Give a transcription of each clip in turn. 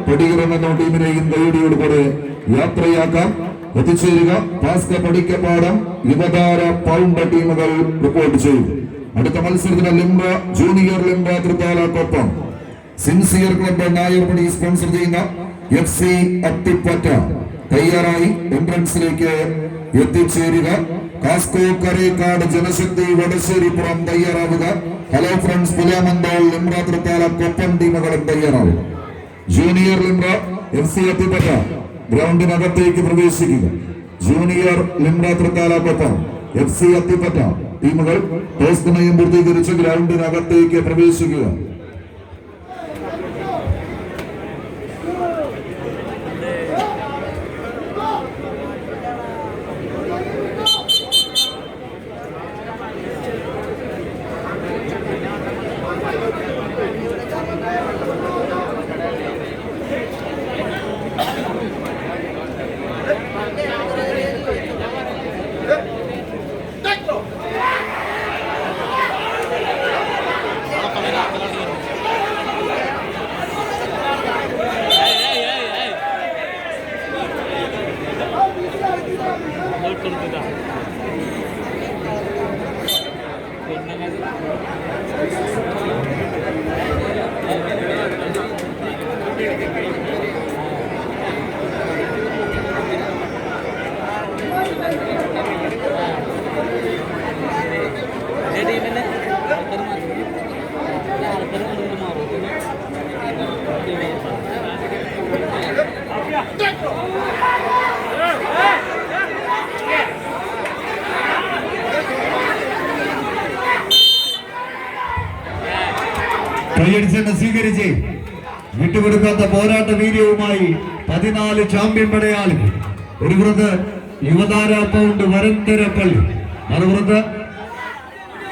പടിയിറങ്ങുന്ന ടീമിനെയും ധൈര്യോടുകൂടെ യാത്രയാക്കാം. എത്തിച്ചേരുക. പാസ്ക പടിക്കപ്പാടം യുവതാര പൗണ്ട് ടീമുകൾ റിപ്പോർട്ട് ചെയ്യും. അടുത്ത മത്സരത്തിന് ലിംബ ജൂനിയർ ലിംബ തൃത്താലക്കൊപ്പം സിൻസിയർ ക്ലബ് നായർപടി സ്പോൺസർ ചെയ്യുന്ന FC അത്തിപ്പറ്റ തയ്യാറായി എൻട്രൻസിലേക്ക് എത്തിച്ചേരുക. കാസ്കോ കരേക്കാട് ജനശക്തി വടശ്ശേരിപ്പുറം തയ്യാറാവുക. ഹലോ ഫ്രണ്ട്സ് പുലാമന്തോൾ ലിംബ തൃത്താലക്കൊപ്പം ടീമുകളും തയ്യാറാവുക. ജൂനിയർ ലിംബ FC അത്തിപ്പറ്റ ഗ്രൗണ്ടിനകത്തേക്ക് പ്രവേശിക്കുക. ജൂനിയർ ലിംബ തൃത്താലക്കൊപ്പം FC അത്തിപ്പറ്റ ടീമുകൾ ടോസ് നയം പൂർത്തീകരിച്ച് ഗ്രൗണ്ടിനകത്തേക്ക് പ്രവേശിക്കുക. കൈയടിച്ചെന്ന് സ്വീകരിച്ച് വിട്ടുകൊടുക്കാത്ത പോരാട്ട വീര്യവുമായി 14 ചാമ്പ്യൻ പടയാളികൾ. ഒരു പുറത്ത് യുവതാര പൗണ്ട് വരന്തരപ്പള്ളി, മറുപുറത്ത്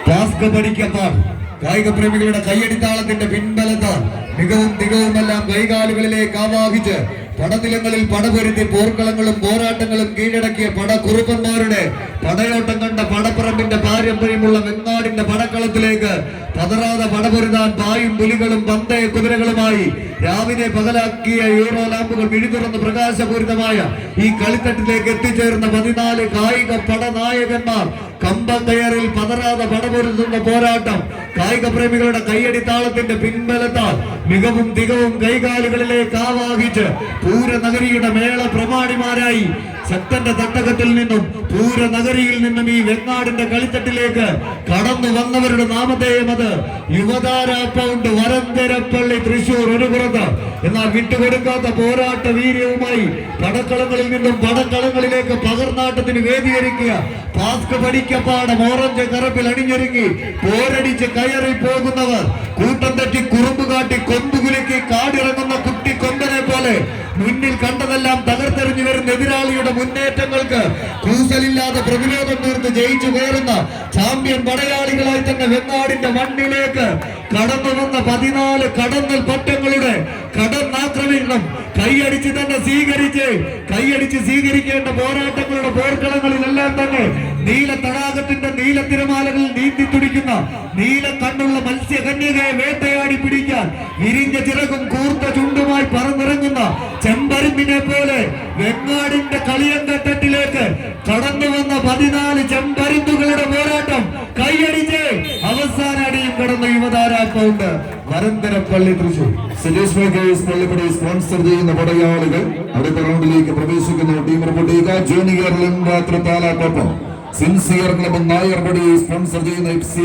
പാസ്ക പടിക്കപ്പാട്. കായിക പ്രേമികളുടെ കൈയടിത്താളത്തിന്റെ പിൻബലത്താൽ മികവും തികവുമെല്ലാം കൈകാലുകളിലേക്ക് ആവാഹിച്ച് പടനിലങ്ങളിൽ പടപൊരുത്തി പോർക്കളങ്ങളും പോരാട്ടങ്ങളും കീഴടക്കിയ പടക്കുറുപ്പന്മാരുടെ പടയോട്ടം കണ്ട പടപ്പറമ്പിന്റെ പാരമ്പര്യമുള്ള വെങ്ങാടിന്റെ പടക്കളത്തിലേക്ക് പതറാതെ പടപൊരുതാൻ പായും പുലികളും പന്തയ കുതിരകളുമായി രാവിലെ പകലാക്കിയ യൂറോ ലാമ്പുകൾ വിഴിതുറന്ന് പ്രകാശപൂരിതമായ ഈ കളിത്തട്ടിലേക്ക് എത്തിച്ചേർന്ന 14 കായിക പടനായകന്മാർ കമ്പം കയറിൽ പതറാതെ പടപൊരുത്തുന്ന പോരാട്ടം കായിക പ്രേമികളുടെ കൈയടിത്താളത്തിന്റെ പിൻബലത്താൽ മികവും തികവും കൈകാലുകളിലേക്ക് ആവാഹിച്ച് പൂരനഗരിയുടെ മേള പ്രമാണിമാരായി ശക്തന്റെ തട്ടകത്തിൽ നിന്നും പൂരനഗരിയിൽ നിന്നും ഈ വെങ്ങാടിന്റെ കളിത്തട്ടിലേക്ക് കടന്നു വന്നവരുടെ നാമധേയം അത് യുവതാര പൗണ്ട് വരന്തരപ്പള്ളി തൃശൂർ. ഒരു പുറത്ത് എന്നാൽ വിട്ടുകൊടുക്കാത്ത പോരാട്ട വീര്യവുമായി പടക്കളങ്ങളിൽ നിന്നും പടക്കളങ്ങളിലേക്ക് പകർനാട്ടത്തിന് വേദിയൊരുക്കിയ പാസ്ക പടിക്കപ്പാടം ഓറഞ്ച് കറപ്പിൽ അണിഞ്ഞൊരുങ്ങി പോരടിച്ച് കയറി പോകുന്നവർ കൂട്ടം തെറ്റി കുറുമ്പ് കാട്ടി കൊമ്പുകുലുക്കി കാടിറങ്ങുന്ന കുട്ടി കൊമ്പനെ പോലെ മുന്നിൽ കണ്ടതെല്ലാം തകർത്തെറിഞ്ഞു വരുന്ന എതിരാളിയുടെ മുന്നേറ്റങ്ങൾക്ക് കൂസലില്ലാതെ പ്രതിരോധം തീർത്ത് ജയിച്ചു കയറുന്ന ചാമ്പ്യൻ പടയാളികളായി തന്നെ വെങ്ങാടിന്റെ മണ്ണിലേക്ക് കടന്നു വന്ന 14 കടന്നൽ പട്ടങ്ങളുടെ കടന്നാക്രമണം കൈയടിച്ച് തന്നെ കൈയടിച്ച് സ്വീകരിക്കേണ്ട പോരാട്ടങ്ങളുടെ പോർക്കളങ്ങളിലെല്ലാം തന്നെ നീല തടാകത്തിന്റെ നീല തിരമാലകളിൽ നീന്തി തുടിക്കുന്ന നീല കണ്ണുള്ള മത്സ്യകന്യകയെ വേട്ടയാടി പിടിക്കാൻ വിരിഞ്ഞ ചിറകും കൂർത്ത ചുണ്ടുമായി പറന്നിറങ്ങുന്ന ചെമ്പരുമ്പിനെ പോലെ വെങ്ങാടിന്റെ കളിയങ്കത്തട്ടിലേക്ക് കടന്നു വന്ന 14 ചെമ്പരുന്തുകളുടെ പോരാട്ടം കൈയടിച്ച് അവസാന അടിയും കടന്ന യുവതാര പൗണ്ട് വരന്തരപ്പള്ളി തൃശൂർ. പള്ളിപ്പടി സ്പോൺസർ ചെയ്യുന്ന പടയാളികൾ അടുത്ത റൗണ്ടിലേക്ക് പ്രവേശിക്കുന്ന ടീം റിപ്പോർട്ട് ജൂനിയർ ലിംബ തൃത്താലക്കൊപ്പം സിൻസിയർ ക്ലബ് നായർപടി സ്പോൺസർ ചെയ്യുന്ന FC